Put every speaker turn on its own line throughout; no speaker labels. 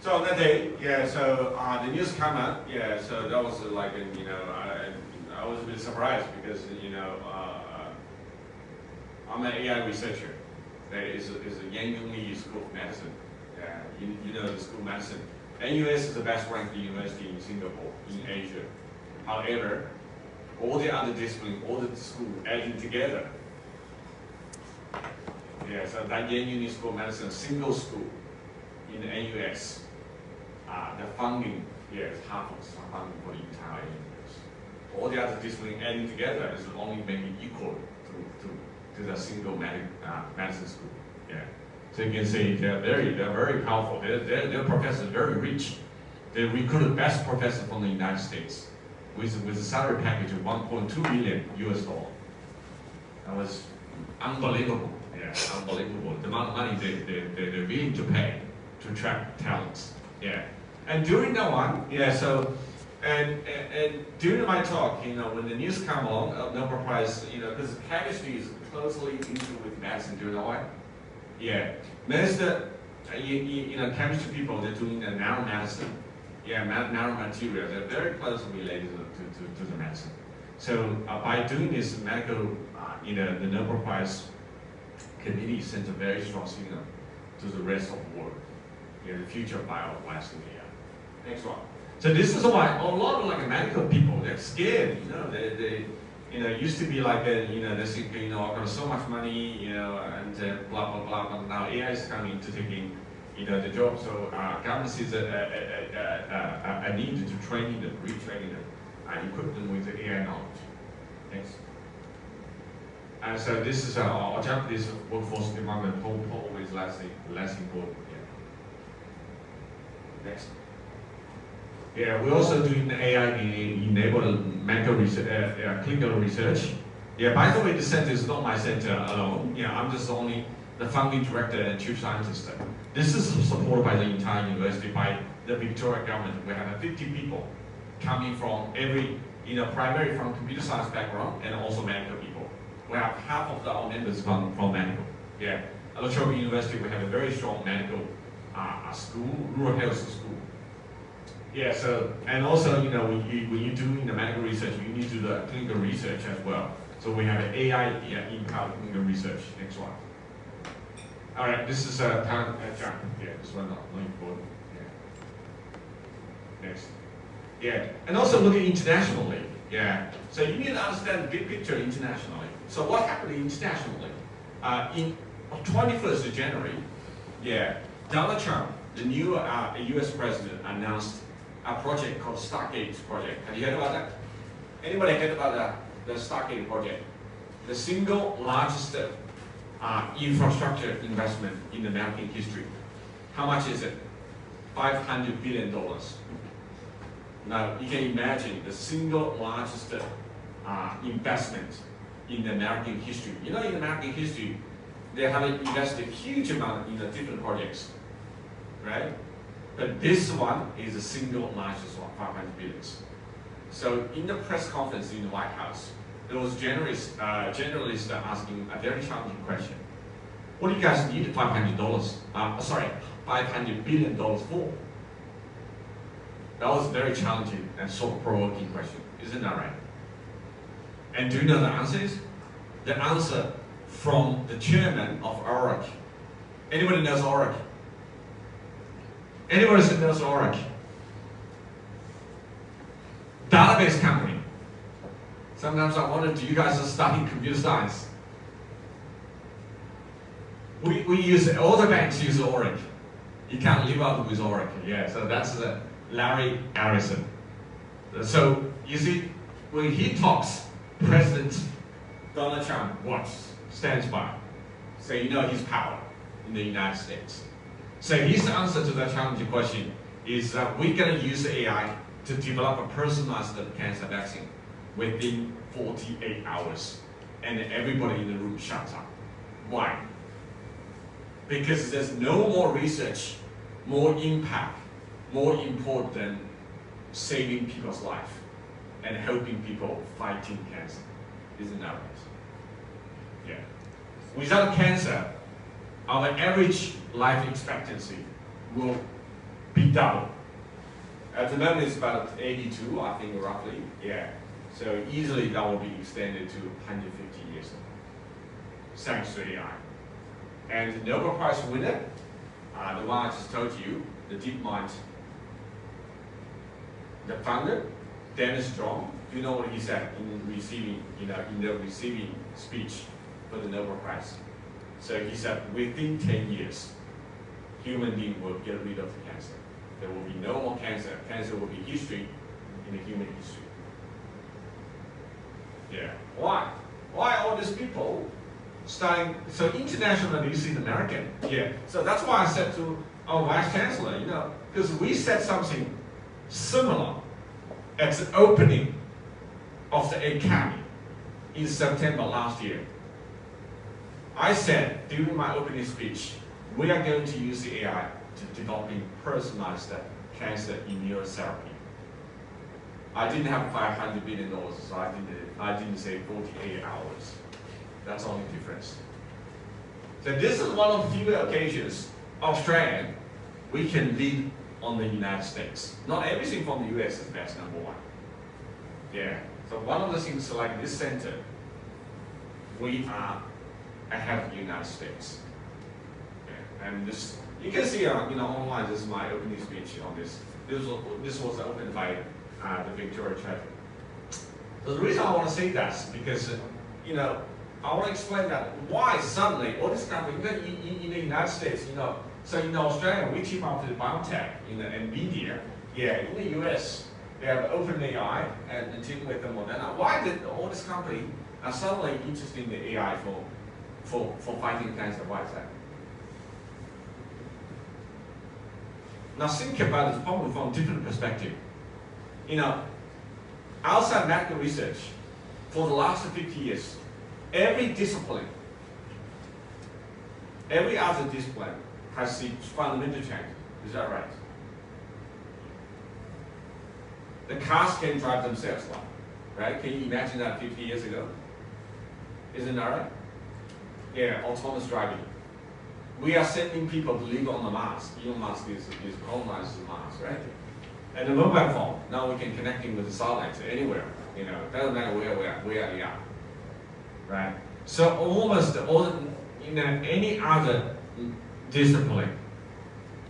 So on that day, yeah, so the news came out, yeah, so that was like, you know, I was a bit surprised because, you know, I'm an AI researcher. There is a Yang School of Medicine. Yeah, you know the School of Medicine. NUS is the best ranked university in Singapore, in Asia. However, all the other disciplines, all the schools adding together. Yeah, so that Yang School of Medicine, single school in the NUS. The funding, yeah, is half of the funding for the entire NUS. All the other disciplines adding together is only maybe equal to the single medicine school. Yeah. So you can see they're very powerful. Their professors are very rich. They recruit the best professor from the United States with a salary package of 1.2 million US dollar. That was unbelievable. Yeah, unbelievable. The amount of money they're willing to pay to attract talents. Yeah. And during that one, yeah, so and during my talk, you know, when the news came along of Nobel Prize, you know, because chemistry is closely linked with medicine during that one. Yeah, most you know, chemistry people, they're doing the nanomedicine. Yeah, nanomaterials, they're very closely related to the medicine. So by doing this medical, you know, the Nobel Prize committee sends a very strong signal to the rest of the world. Yeah, the future of biomedicine. Yeah. Next one. So this is why a lot of like medical people, they're scared. You know, they you know, used to be like you know, they think, you know, I've got so much money, you know, and blah blah blah. But now AI is coming to taking, you know, the job. So government sees a need to training them, retraining them, and equip them with the AI knowledge. Next. And so this is our Japanese workforce development always less important. Yeah. Next. Yeah, we're also doing the AI-enabled medical research, clinical research. Yeah, by the way, the center is not my center alone. Yeah, I'm just only the founding director and chief scientist. This is supported by the entire university, by the Victoria government. We have 50 people coming from every, you know, primary from computer science background and also medical people. We have half of our members from medical. Yeah, at La Trobe University, we have a very strong medical school, rural health school. Yeah, so, and also, you know, when you're doing the medical research, you need to do the clinical research as well. So we have an AI in-powered clinical research. Next one. All right, this is John. Yeah, this one not important. Yeah. Next. Yeah, and also looking internationally. Yeah, so you need to understand the big picture internationally. So what happened internationally? In 21st of January, yeah, Donald Trump, the new US president, announced a project called Stargate project. Have you heard about that? Anybody heard about the Stargate project? The single largest infrastructure investment in American history. How much is it? $500 billion. Now, you can imagine the single largest investment in American history. You know, in American history, they have invested a huge amount in the different projects, right? But this one is the single largest one, 500 billion. So in the press conference in the White House, there was journalists asking a very challenging question. What do you guys need $500 billion for? That was a very challenging and thought-provoking question, isn't that right? And do you know the answer is? The answer from the chairman of ORAC. Anybody knows ORAC? Anybody knows ORAC? Database company. Sometimes I wonder, do you guys are studying computer science? We use, all the banks use ORAC. You can't live out with ORAC. Yeah, so that's Larry Ellison. So you see, when he talks, President Donald Trump stands by. So you know his power in the United States. So his answer to that challenging question is that we're going to use AI to develop a personalized cancer vaccine within 48 hours. And everybody in the room shuts up. Why? Because there's no more research, more impact, more important than saving people's life and helping people fighting cancer. Isn't that right? Yeah. Without cancer, our average life expectancy will be double. At the moment it's about 82, I think roughly, yeah. So easily that will be extended to 150 years, thanks to AI. And the Nobel Prize winner, the one I just told you, the DeepMind, the founder, Dennis Strong, you know what he said in receiving, in the receiving speech for the Nobel Prize. So he said, within 10 years, human being will get rid of the cancer. There will be no more cancer. Cancer will be history in the human history. Yeah. Why? Why all these people starting so internationally this is American? Yeah. So that's why I said to our Vice Chancellor, because we said something similar at the opening of the academy in September last year. I said during my opening speech, we are going to use the AI to developing personalized cancer immunotherapy. I didn't have $500 billion, so I didn't say 48 hours. That's the only difference. So this is one of the few occasions, Australia, we can lead on the United States. Not everything from the US is best, number one. Yeah. So one of the things like this center, we are ahead of the United States. Yeah. And this, you can see, online. This is my opening speech on this. This was opened by the Victoria Chapter. So the reason I want to say that is because, I want to explain that why suddenly all this company in the United States, so in Australia we team up with BioNTech, Nvidia. Yeah, in the US they have OpenAI and team with them. Why did all this company are suddenly interested in the AI for fighting cancer? Why is that? Now think about this problem from a different perspective. Outside medical research, for the last 50 years, every discipline, every other discipline has seen fundamental change. Is that right? The cars can drive themselves now, right? Can you imagine that 50 years ago? Isn't that right? Yeah, autonomous driving. We are sending people to live on the Mars. Elon Musk is colonizing Mars, right? And the mobile phone, now we can connect in with the satellites anywhere. Doesn't matter where we are, right? So almost all, any other discipline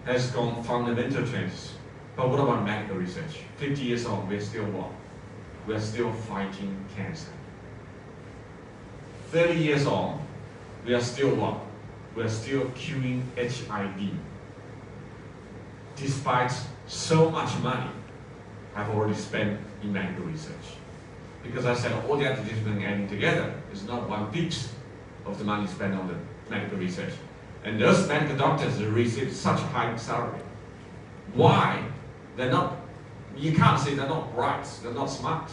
has gone fundamental changes. But what about medical research? 50 years on, we're still what? We're still fighting cancer. 30 years on, we are still what? We're still curing HIV. Despite so much money I've already spent in medical research. Because I said all the other disciplines adding together is not 1/5 of the money spent on the medical research. And those medical doctors receive such high salary. Why? They're not, you can't say they're not bright, they're not smart.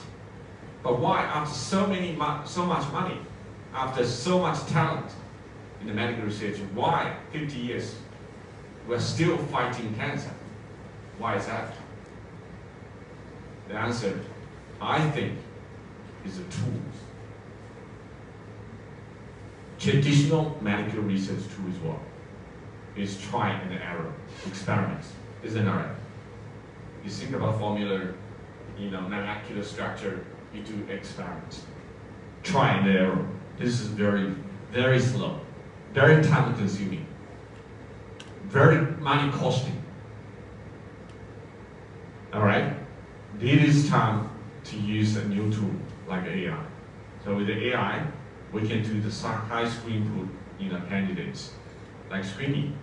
But why after so much money, after so much talent in the medical research, why 50 years we're still fighting cancer? Why is that? The answer, I think, is the tools. Traditional medical research tool is what? Is try and error, experiments. Isn't that right? You think about formula, molecular structure, you do experiments. Try and error. This is very, very slow, very time consuming, very money costing. All right? It is time to use a new tool like AI. So with the AI, we can do the high screen put, candidates, like screening,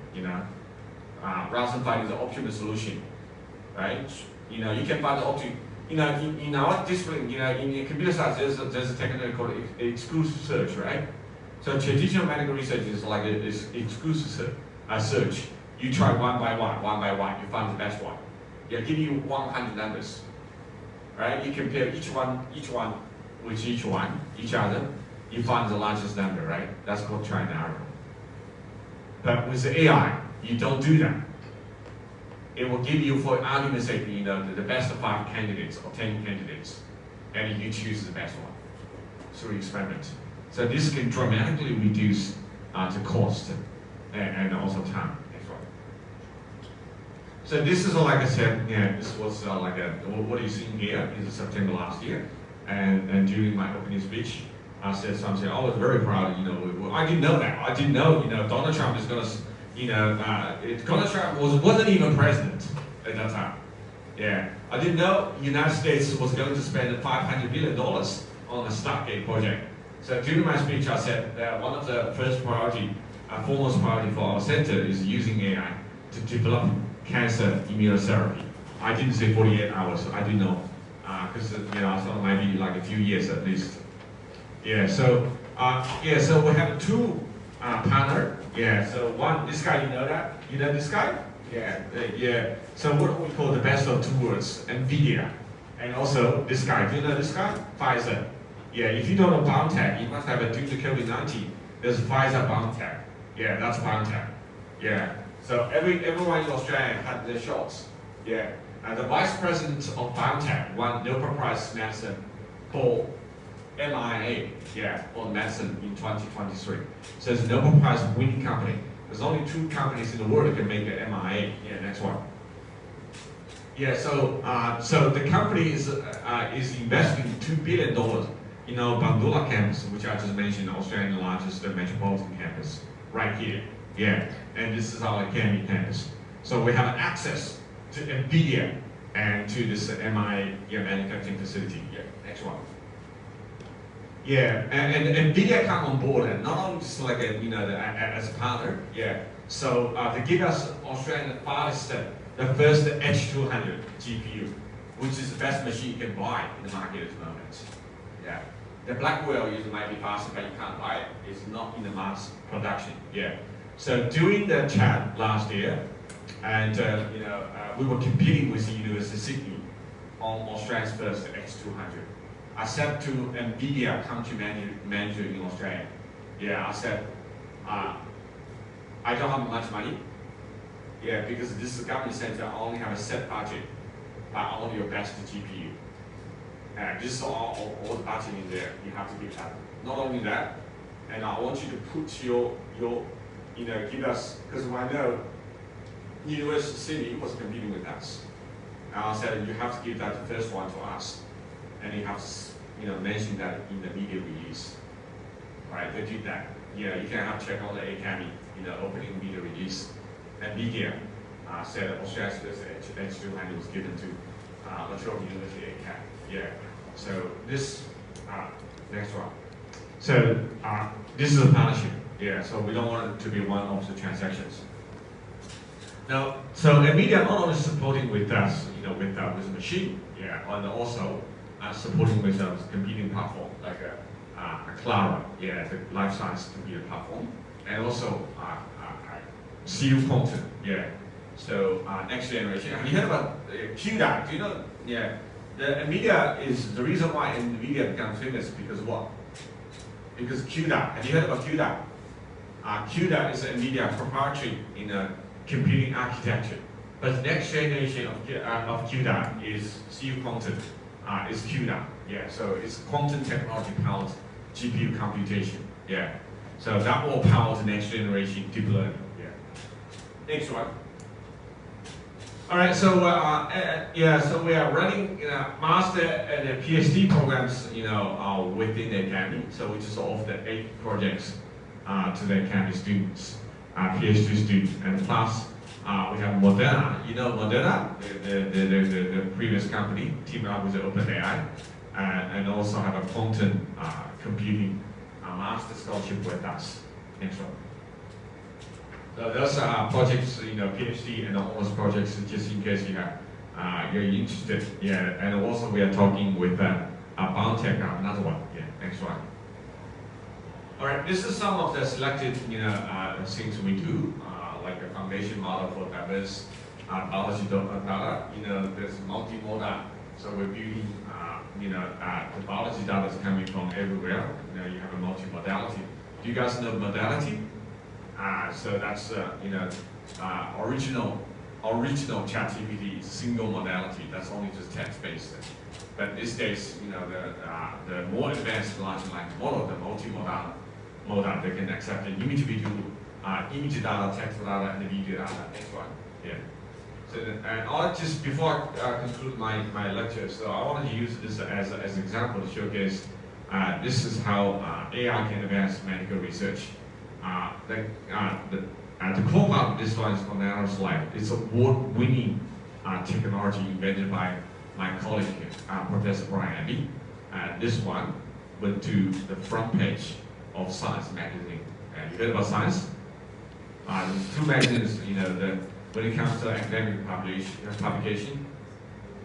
rather than finding the optimal solution, right? You can find the optimal, in our discipline, in computer science, there's a technique called exclusive search, right? So traditional medical research is like this exclusive search. You try one by one, you find the best one. They'll give you 100 numbers, right? You compare each one with each other, you find the largest number, right? That's called try and error. But with the AI, you don't do that. It will give you, for argument's sake, the best of 5 candidates or 10 candidates, and you choose the best one through experiment. So this can dramatically reduce the cost and also time as well. So this is like I said, yeah, this was like what you're seeing here is September last year, and during my opening speech, I said something. I was very proud. I didn't know that. I didn't know. Donald Trump is gonna. Donald Trump wasn't even president at that time. Yeah, I didn't know United States was going to spend $500 billion on the Stargate project. So during my speech, I said that one of the first priority, foremost priority for our center is using AI to develop cancer immunotherapy. I didn't say 48 hours. I didn't know because I thought it might be like a few years at least. Yeah. So so we have two partner. Yeah. So one, this guy, you know that? You know this guy? Yeah. Yeah. So what we call the best of two worlds, Nvidia, and also this guy. Do you know this guy? Pfizer. Yeah. If you don't know BioNTech, you must have a due to COVID-19. There's Pfizer BioNTech. Yeah, that's BioNTech. Yeah. So everyone in Australia had their shots. Yeah. And the vice president of BioNTech won Nobel Prize medicine for MIA. Yeah, for medicine in 2023. So it's a Nobel Prize winning company. There's only 2 companies in the world that can make an MIA. Yeah, next one. Yeah. So the company is investing $2 billion. Bandula campus, which I just mentioned, Australia's largest metropolitan campus, right here. Yeah, and this is our Canberra campus. So we have access to Nvidia and to this MI manufacturing facility. Yeah, next one. Yeah, and Nvidia come on board, and not only just like as a partner. Yeah, so they give us Australian the first H200 GPU, which is the best machine you can buy in the market at the moment. Yeah. The Blackwell might be faster, but you can't buy it. It's not in the mass production. Yeah. So during the chat last year, and we were competing with the University of Sydney on Australia's first X200. I said to Nvidia country manager in Australia, yeah, I said, I don't have much money. Yeah, because this is a government center, I only have a set budget, but I want your best GPU. This is all the budget in there. You have to give that. Not only that, and I want you to put your give us, because I know University of Sydney was competing with us. And I said you have to give that the first one to us, and you have to mention that in the media release. Right? They did that. Yeah, you can have check on the Academy opening media release. Nvidia said Australia's first H200 was given to La Trobe University Academy. Yeah. So this next one. So this is a partnership. Yeah. So we don't want it to be one of the transactions. Now, so Nvidia not only supporting with us, with the machine, yeah, and also supporting with a computing platform like a Clara, yeah, the life science computer platform, and also CU content, yeah. So next generation. Have you heard about QDA? Do you know? Yeah. The Nvidia is the reason why Nvidia became famous because what? Because QDA. Have you heard about QDA? QDA is Nvidia proprietary in a computing architecture. But the next generation of QDA is CU content. Is QDA. Yeah. So it's quantum technology powered GPU computation. Yeah. So that will power the next generation deep learning. Yeah. Next one. All right, so so we are running master and PhD programs, within the academy. So we just offer 8 projects to the academy students, PhD students, and plus we have Moderna. Moderna, the previous company, teamed up with OpenAI, and also have a quantum computing master scholarship with us. Next one. So those are projects, PhD and honors projects, just in case you're interested. Yeah, and also we are talking with BioNTech, another one. Yeah, next one. All right, this is some of the selected, things we do, like a foundation model for diverse biology data. There's multimodal, so we're building, the biology data is coming from everywhere. You have a multimodality. Do you guys know modality? So that's original ChatGPT is single modality. That's only just text-based. But these days, the more advanced large language model, the multimodal, they can accept the image video, image data, text data, and the video data. Next one. Yeah. So, and I just before I conclude my lecture, so I want to use this as an example to showcase this is how AI can advance medical research. The core part of this one is called nanoslide. It's an award-winning technology invented by my colleague, Professor Brian Abbey. This one went to the front page of Science magazine. You heard about Science? There's two magazines, you know, when it comes to academic publication,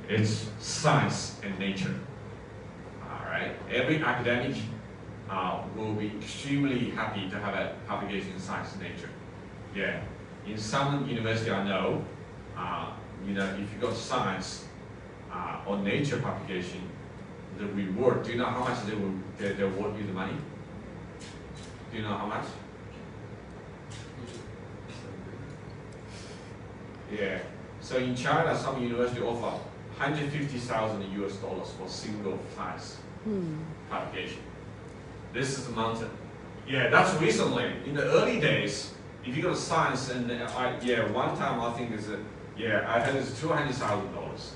it's Science and Nature. All right, every academic will be extremely happy to have a publication in Science and Nature. Yeah, in some university I know, you know, if you got Science or Nature publication, the reward. Do you know how much they award you the money? Do you know how much? Yeah. So in China, some university offer $150,000 US for single Science publication. This is a mountain. Yeah, that's recently. In the early days, if you go to Science, and yeah, one time I think is I heard it's $200,000.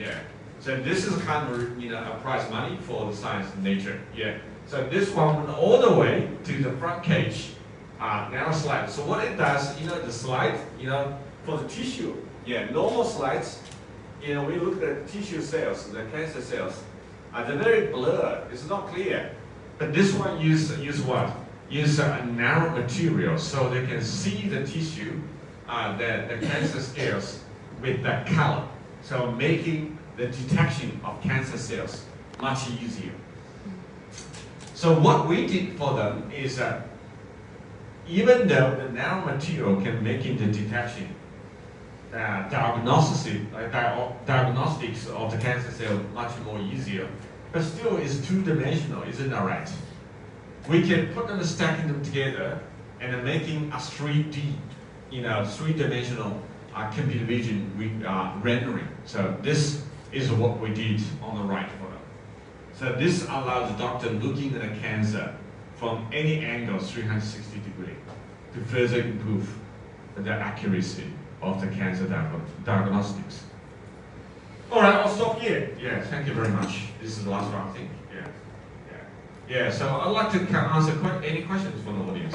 Yeah. So this is kind of, you know, a prize money for the Science and Nature. Yeah. So this one went all the way to the front page nanoslide. So what it does, you know, the slide, you know, for the tissue, yeah, normal slides, you know, we look at the tissue cells, the cancer cells, they're very blurred. It's not clear. But this one use what? Use a narrow material so they can see the tissue, the cancer cells with that color. So making the detection of cancer cells much easier. So what we did for them is that even though the narrow material can make the detection, diagnostics of the cancer cell much more easier, but still it's two-dimensional, isn't that right? We can put them, stacking them together, and then making a 3D, you know, three-dimensional computer vision rendering. So this is what we did on the right for them. So this allows the doctor looking at a cancer from any angle, 360 degrees, to further improve the accuracy of the cancer diagnostics. All right, I'll stop here. Yeah, thank you very much. This is the last one, I think. Yeah. So I'd like to answer any questions from the audience.